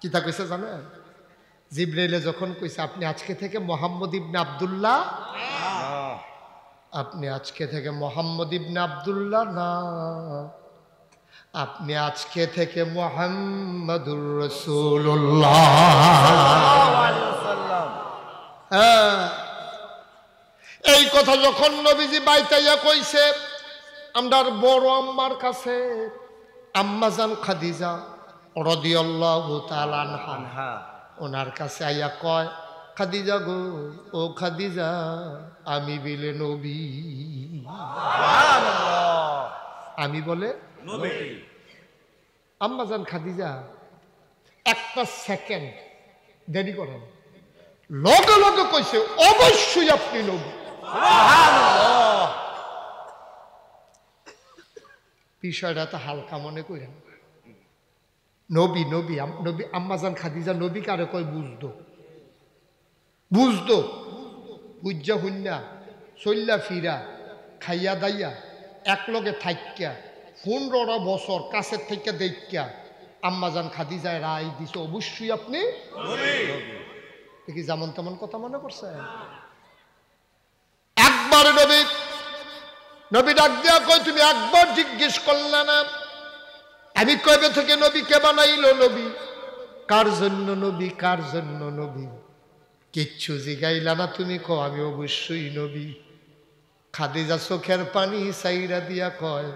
কিতা কইছে জানেন জিবরাইলে যখন কইছে আপনি আজকে থেকে মোহাম্মদ ইবনে আব্দুল্লাহ আপনি আজকে থেকে মোহাম্মদ ইবনে আব্দুল্লাহ না আপনি আজকে থেকে মুহাম্মাদুর রাসূলুল্লাহ সাল্লাল্লাহু আলাইহি ওয়াসাল্লাম হ্যাঁ, এই কথা যখন নবীজি বাইতাইয়া কইছে আমরার বড় আম্মার কাছে আম্মাজান খাদিজা রাদিয়াল্লাহু তাআলা আনহা আনহা ওনার কাছে আইয়া কয় খাদিজা গো ও খাদিজা আমি বিলে নবী সুবহানাল্লাহ আমি বলে নবী আম্মাজান খাদিজা একটা সেকেন্ড দেরি করেন লগে লগে কইছে অবশ্যই আপনি নবী সুবহানাল্লাহ বিষয়টা তো হালকা মনে করেন নবী নবী নবী আম্মাজান খাদিজা নবী কারে কয় বুঝতো বুঝা হুন্না চল্লা ফিরা খাইয়া দাইয়া একলগে থাইক্যা 15 বছর কাছের থেকে দেখিয়া আম্মাজান খাদিজায় রায় দিছে অবশ্যই আপনি কি যেমন তেমন কথা মনে করছে একবার নবী ডাক দিয়া কই তুমি একবার জিজ্ঞেস করলে না আমি কবে থেকে নবী কে বানাইলো নবী কার জন্য নবী কিচ্ছু জিগাইলা না তুমি কো আমি অবশ্যই নবী খাদিজা চোখের পানি সাইরা দিয়া কয়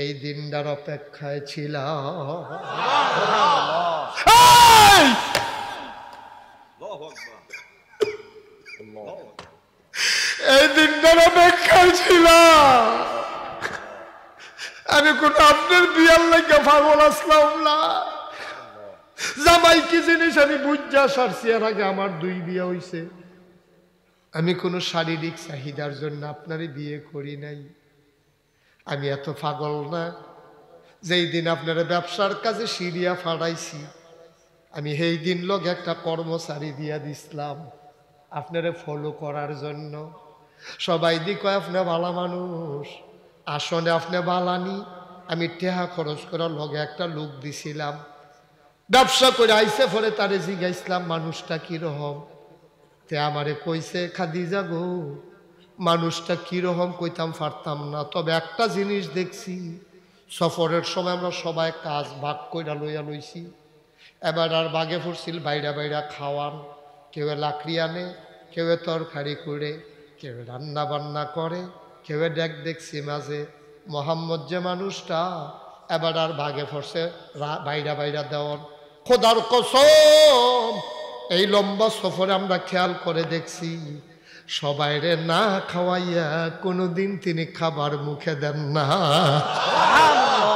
এই দিনটার অপেক্ষায় ছিলাম এই দিনটার অপেক্ষায় ছিলাম আমি কোন আপনার বিয়ার লাগে পাগল আসলাম না জামাই কি জিনিস আমি বুঝা সারছি এর আগে আমার 2 বিয়া হইছে আমি কোনো শারীরিক চাহিদার জন্য আপনারই বিয়ে করি নাই আমি এত পাগল না যেই দিন আপনারা ব্যবসার কাজে সিরিয়া ফাড়াইছি আমি সেই দিন লোক একটা কর্মচারী দিয়া দিছিলাম আপনারে ফলো করার জন্য সবাই দি কয় আপনি ভালো মানুষ আসলে আপনি বালানি আমি টেহা খরচ করার লগে একটা লোক দিছিলাম ব্যবসা করে আইসে পরে তারে জিজ্ঞাসলাম মানুষটা কিরকম তে আমারে কইছে খাদিজা গো মানুষটা কিরকম কইতাম পারতাম না তবে একটা জিনিস দেখছি সফরের সময় আমরা সবাই কাজ ভাগ কইরা লইয়া লইছি এবার আর বাগে ফুরছিল বাইরা খাওয়ান কেউ লাকড়ি আনে কেউ তরকারি করে কেউ রান্না বান্না করে কেউ দেখছি মাঝে মোহাম্মদ যে মানুষটা এবার আর ভাগে ফরছে বাইরা দেওয়ার খোদার কসম এই লম্বা সফরে আমরা খেয়াল করে দেখছি সবাইরে না খাওয়াইয়া কোনোদিন তিনি খাবার মুখে দেন না সুবহানাল্লাহ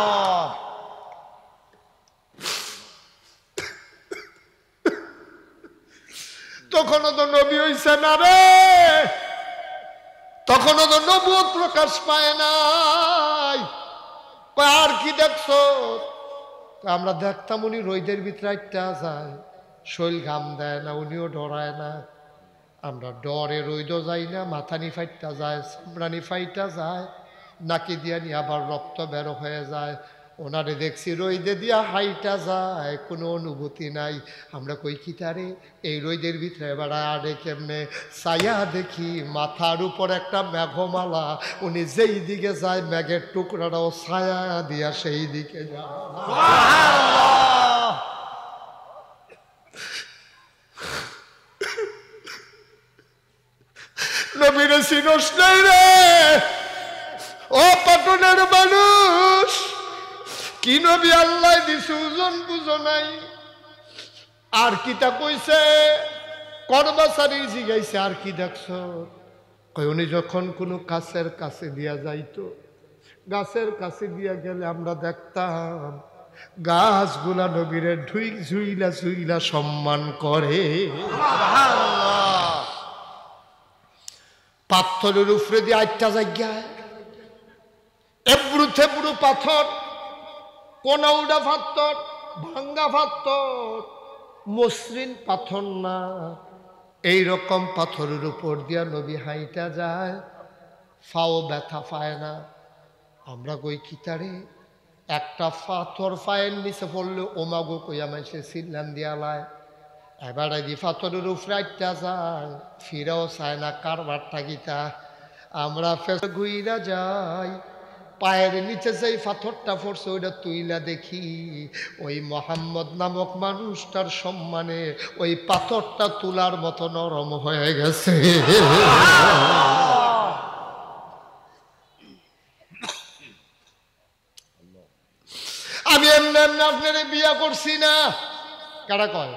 তখনও তো নবী হইছে না রে তখনও তো নবুয়ত প্রকাশ পায় নাই আর কি দেখছো আমরা দেখতাম উনি রোদের ভিতরে একটা যায় শৈল ঘাম দেয় না উনিও ডরায় না আমরা ডরে রইদও যাই না মাথানি ফাইটটা যায় চামড়ানি ফাইটা যায় নাকি দিয়া নি আবার রক্ত বের হয়ে যায় ওনারে দেখছি রইদে দিয়া হাইটা যায় কোনো অনুভূতি নাই আমরা কই কি তারে এই রইদের ভিতরে বেড়া আরে কেমনে ছায়া দেখি মাথার উপর একটা মেঘমালা উনি যেই দিকে যায় মেঘের টুকরাটাও ছায়া দিয়া সেই দিকে যায় সুবহানাল্লাহ নবীরে চিনস নাই রে? ও পাটনের মানুষ, কি নবী আল্লাহ দিছে ওজন বুঝো নাই? আর কিতা কইছে? কর্মচারী জিগাইছে আর কি দেখছ? কই উনি যখন কোনো গাছের কাছে দিয়া যাইতো, গাছের কাছে দিয়া গেলে আমরা দেখতাম গাছগুলা নবীরে ঝুইলা ঝুইলা সম্মান করে। পাথরের উপরে দিয়ে 8টা জায়গায় এবড়ু থেবড়ু পাথর, কোনাউডা পাথর, ভাঙ্গা পাথর, মসৃণ পাথর না, এইরকম পাথরের উপর দিয়া নবী হাইটা যায়, ফাও ব্যথা পায় না। আমরা কই কিতারে একটা পাথর পায়ের নিচে পড়লে ওমাগো কইয়া মাইসে সিল্লান দিয়ালায়। এবারে দি পাথরের উপরে 8টা যায়, ফিরেও চায় না কারবারটা গীতা। আমরা ফেসে ঘুইরা যাই, পায়ের নিচে যেই পাথরটা পড়ছে ওইটা তুইলা দেখি ওই মোহাম্মদ নামক মানুষটার সম্মানে ওই পাথরটা তুলার মতো নরম হয়ে গেছে। আমি এমনি এমনি আপনার বিয়া করছি না। কারা কয়?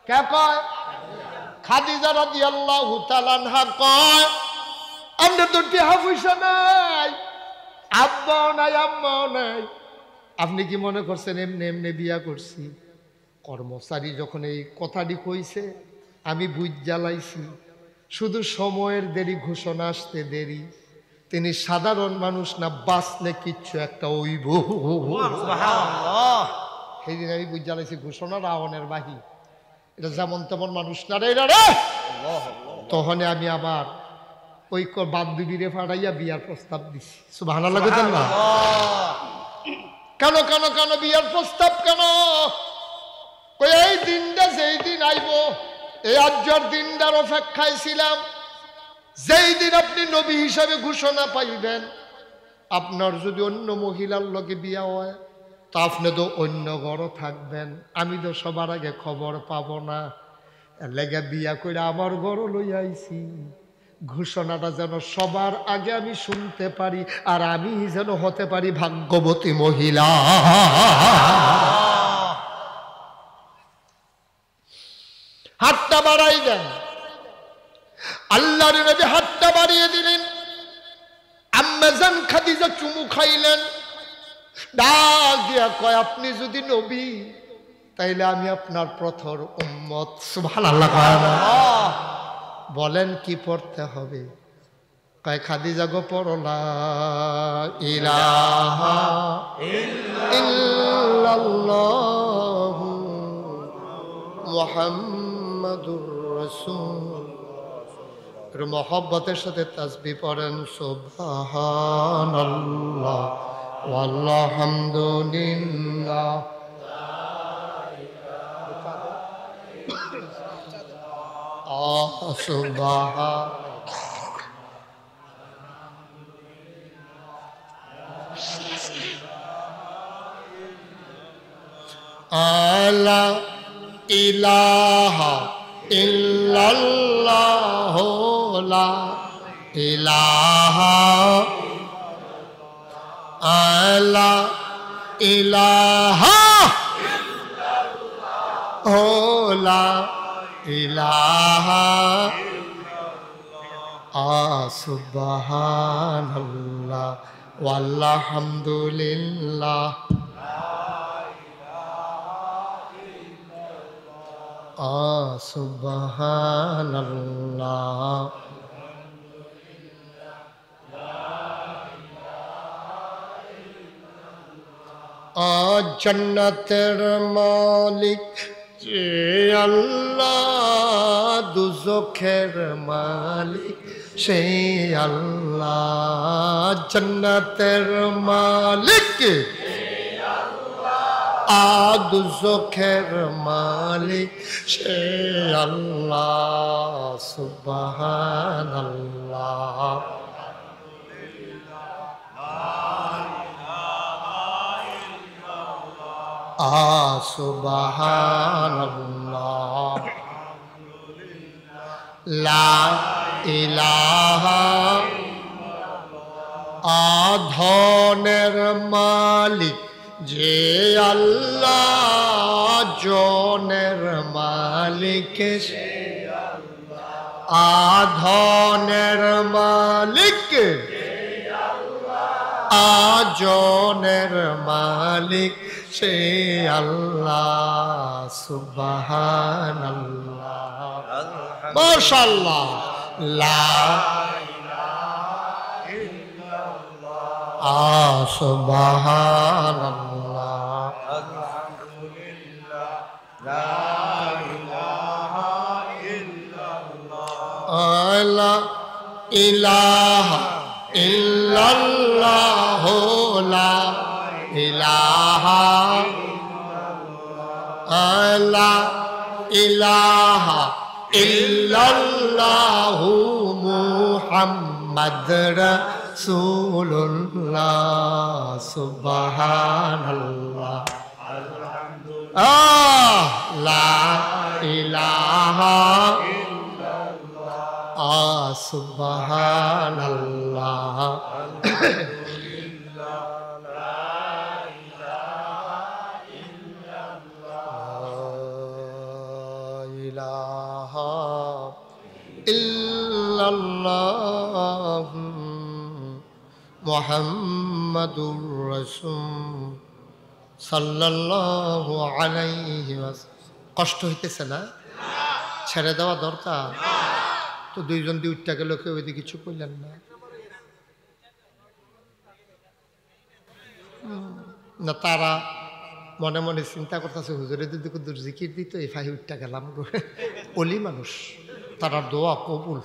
কে কয়? খাদিজা রাদিয়াল্লাহু তাআলা আনহা কয় আমরা তো টিহা পয়সা নাই, আব্বাও নাই আম্মাও নাই। আপনি কি মনে করছেন এমনি এমনি বিয়া করছি? কর্মচারী যখন এই কথাটি কইছে আমি বুঝ জ্বালাইছি, শুধু সময়ের দেরি, ঘোষণা আসতে দেরি। তিনি সাধারণ মানুষ না, বাঁচলে কিচ্ছু একটা ওইব। সেই দিন আমি বুঝ জ্বালাইছি ঘোষণা রাওয়ানের বাহি, এটা যেমন তেমন মানুষ না রে। তখন আমি আবার ওই বান্ধবীরে ফাড়াইয়া বিয়ার প্রস্তাব দিছি। সুবহানাল্লাহ কইতেন না? কেন কেন কেন বিয়ার প্রস্তাব কেন? ওই এই দিনটা যেই দিন আইব, এই আজ্জর দিনটার অপেক্ষায় ছিলাম। যেই দিন আপনি নবী হিসাবে ঘোষণা পাইবেন, আপনার যদি অন্য মহিলার লগে বিয়া হয় তা আপনি তো অন্য ঘরও থাকবেন, আমি তো সবার আগে খবর পাবো না। লেগে বিয়া করে আমার ঘরও লইয়া আইছি, ঘোষণাটা যেন সবার আগে আমি শুনতে পারি, আর আমি যেন হতে পারি ভাগ্যবতী মহিলা। হাতটা বাড়াই দেন। আল্লাহর নবী হাতটা বাড়িয়ে দিলেন, আম্মা জান খাদিজা চুমু খাইলেন, ডাক দিয়া কয় আপনি যদি নবী তাইলে আমি আপনার প্রথম উম্মত। সুবহানাল্লাহ কয় না? বলেন কি পড়তে হবে? কয় খাদিজা গো পড়ো লা ইলাহা ইল্লাল্লাহু মুহাম্মাদুর রাসূল। মহব্বতের সাথে তাসবিহ পড়েন সুবহানাল্লাহ ওয়ালহামদুলিল্লাহ। সুবহান আলা ইলাহা ইল্লাল্লাহ লা ইলাহা আলা ইলাহা লা ইলাহা সুবহানাল্লাহ ওয়ালহামদুলিল্লাহ সুবহানাল্লাহ। জান্নাতের মালিক যে আল্লাহ, দুজখের মালিক সেই আল্লাহ। জান্নাতের মালিক দুজখের মালিক সে আল্লাহ। সুবহানাল্লাহ সুবহানাল্লাহ লা ইলাহা আধনের মালিক যে আল্লাহ, জনের মালিক সে আধনের মালিক, আজনের মালিক সে আল্লাহ। সুবহানাল্লাহ, মাশাআল্লাহ। লা সুবহানাল্লাহ, আলহামদুলিল্লাহ, লা ইলাহা ইল্লাল্লাহ, লা ইলাহা ইল্লাল্লাহ, লা ইলাহা লা ইলাহা ইল্লাল্লাহ, মুহাম্মদ রাসূলুল্লাহ। সুবহানাল্লাহ, লা ইলাহা সুবহানাল্লাহ। ইলাহা ইল্লাল্লাহ মুহাম্মাদুর রাসূল সাল্লাল্লাহু আলাইহি ওয়াসাল্লাম। কষ্ট হইতেছে না? ছেড়ে দেওয়া দরকার তো। দুইজন দিয়ে উঠতে গেল, কেউ এদিকে কিছু করলেন না। না তারা মনে মনে চিন্তা করতেছে, হুজুরে যদি কুদুর জিকির দিত এই ফাহি উঠতে গেলাম। অলি মানুষ, তারা দোয়া কবুল।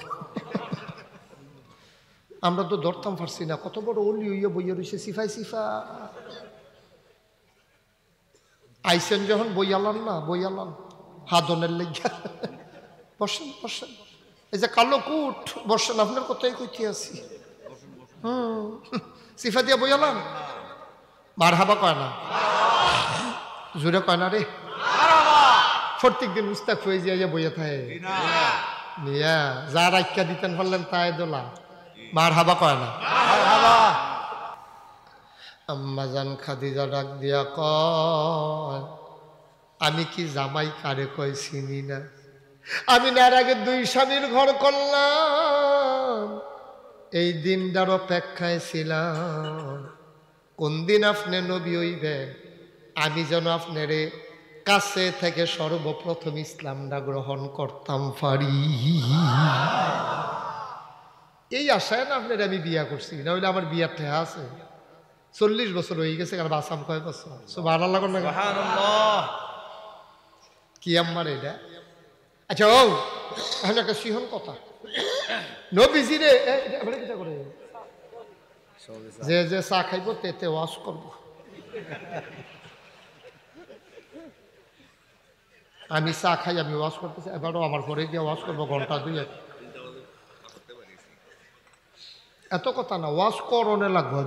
আমরা তো ধরতাম পারছি না, কত বড় অলি হইয়া বইয়া রয়েছে সিফাই সিফা। আইসেন যখন বইয়ালান না, বইয়ালান হাদনের লেগা। বসেন বসেন, এই যে কালো কুট, বসেন, আপনার কথাই কইতে আছি। সিফা দিয়া বইয়ালান, মারহাবা কয় না, জোরে কয় না রে। প্রত্যেক দিন মুস্তাক হয়ে যাইয়া বইয়া থাকে নিয়া, যার আজ্ঞা দিতেন পারলেন তাই দোলা, মারহাবা কয় না। আম্মাজান খাদিজা ডাক দিয়া কয়, আমি কি জামাই কারে কয় চিনি না। আমি নার আগে 2 স্বামীর ঘর করলাম, এই দিনটার অপেক্ষায় ছিলাম। কোন দিন আপনি নবী হইবেন, আমি যেন আপনারে কাছে থেকে সর্বপ্রথম ইসলামটা গ্রহণ করতাম পারি। এই আশায় না আপনার আমি বিয়া করছি, না হইলে আমার বিয়ার ঠেহা আছে। 40 বছর হয়ে গেছে, আর বাসাম কয় বছর। সুবহানাল্লাহ, সুবহানাল্লাহ। কি আমার এটা? আচ্ছা, ও এখন একটা সিহন কথা। নবীজি রে করে যে যে চা খাইব তেতে ওয়াশ করব। আমি চা খাই, আমি ওয়াশ করতেছি, এবারও আমার ঘরে গিয়ে ওয়াশ করবো ঘন্টা 2। এত কথা না, ওয়াশ করণে লাগবে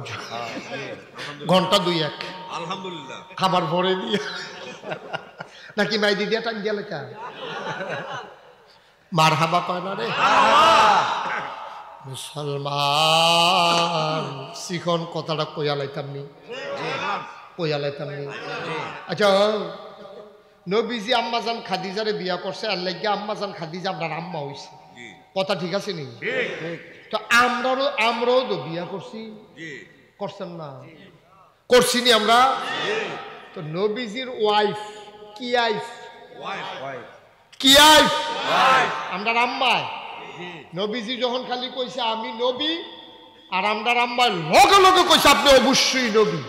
ঘন্টা 2-1। আলহামদুলিল্লাহ, খাবার ভরে দিয়ে নাকি মাই দিদিয়া টান গেলে কা মারহাবা কয় না রে। মুসলমান শিখন কথাটা কইয়া লাইতাম নি। আচ্ছা, নবীজি আম্মাজান খাদিজারে বিয়া করছে, আর লাগিয়া আম্মাজান খাদিজা আপনার আম্মা হইছে, কথা ঠিক আছে নি? তো আমরাও তো বিয়া করছি, করছেন না? করছি নি আমরা? তো নবীজির ওয়াইফ কি আইফ? কি আইফ? আমরা আম্মায়। নবীজি যখন খালি কইছে আমি নবী, আর আমরা আম্মায় লগে লগে কইছে আপনি অবশ্যই নবী।